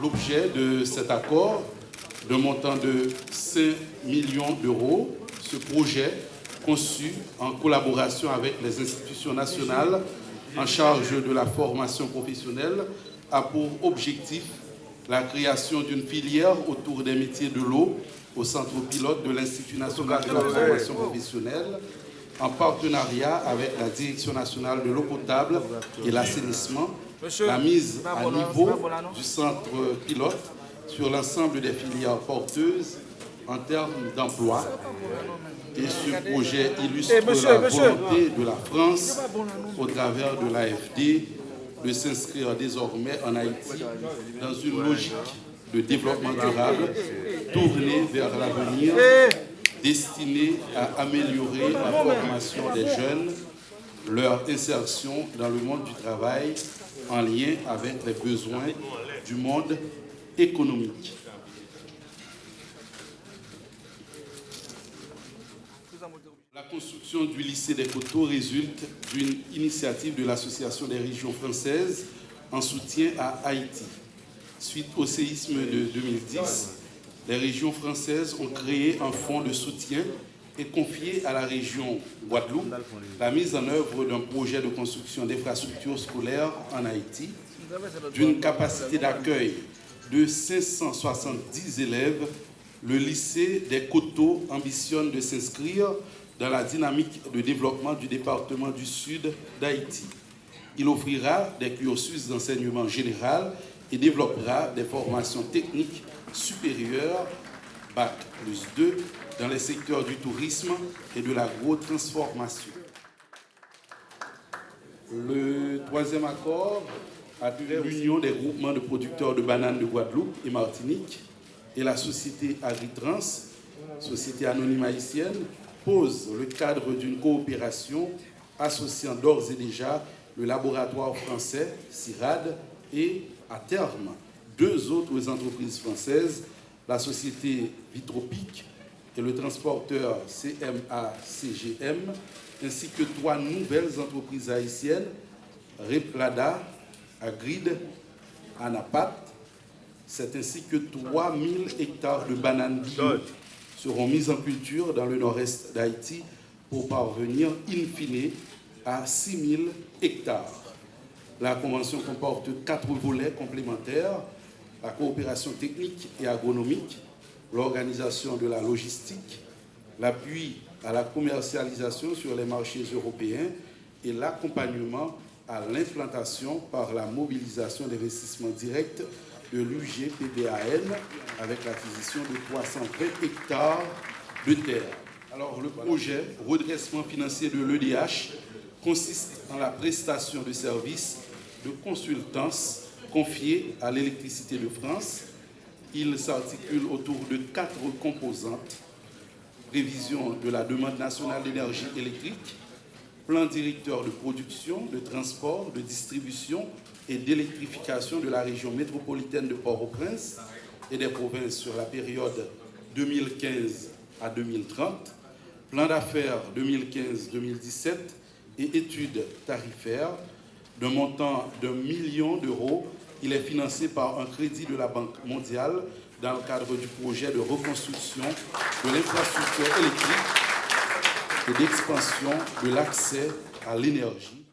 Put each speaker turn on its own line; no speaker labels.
l'objet de cet accord d'un montant de 5 millions d'euros. Ce projet, conçu en collaboration avec les institutions nationales en charge de la formation professionnelle, a pour objectif la création d'une filière autour des métiers de l'eau au centre pilote de l'Institut national de la formation professionnelle, en partenariat avec la Direction nationale de l'eau potable et l'assainissement, la mise à niveau du centre pilote sur l'ensemble des filières porteuses en termes d'emploi. Et ce projet illustre la volonté de la France, au travers de l'AFD, de s'inscrire désormais en Haïti dans une logique de développement durable tournée vers l'avenir, destinée à améliorer la formation des jeunes, leur insertion dans le monde du travail en lien avec les besoins du monde économique. La construction du lycée des Coteaux résulte d'une initiative de l'Association des régions françaises en soutien à Haïti. Suite au séisme de 2010, les régions françaises ont créé un fonds de soutien et confié à la région Guadeloupe la mise en œuvre d'un projet de construction d'infrastructures scolaires en Haïti, d'une capacité d'accueil de 570 élèves. Le lycée des Coteaux ambitionne de s'inscrire dans la dynamique de développement du département du Sud d'Haïti. Il offrira des cursus d'enseignement général et développera des formations techniques supérieures, Bac plus 2, dans les secteurs du tourisme et de l'agro-transformation. Le troisième accord a l'Union des groupements de producteurs de bananes de Guadeloupe et Martinique et la société Agritrans, société anonyme haïtienne, pose le cadre d'une coopération associant d'ores et déjà le laboratoire français CIRAD et, à terme, deux autres entreprises françaises, la société Vitropic et le transporteur CMA-CGM, ainsi que trois nouvelles entreprises haïtiennes, Replada, Agrid, Anapat. C'est ainsi que 3000 hectares de bananes bio seront mises en culture dans le nord-est d'Haïti pour parvenir in fine à 6000 hectares. La convention comporte 4 volets complémentaires: la coopération technique et agronomique, l'organisation de la logistique, l'appui à la commercialisation sur les marchés européens et l'accompagnement à l'implantation par la mobilisation d'investissements directs de l'UGPBAN avec l'acquisition de 320 hectares de terre. Alors, le projet redressement financier de l'EDH consiste en la prestation de services de consultance confiés à l'électricité de France. Il s'articule autour de 4 composantes: prévision de la demande nationale d'énergie électrique, plan directeur de production, de transport, de distribution et d'électrification de la région métropolitaine de Port-au-Prince et des provinces sur la période 2015 à 2030, plan d'affaires 2015-2017 et études tarifaires d'un montant de 1 million d'euros. Il est financé par un crédit de la Banque mondiale dans le cadre du projet de reconstruction de l'infrastructure électrique et d'expansion de l'accès à l'énergie.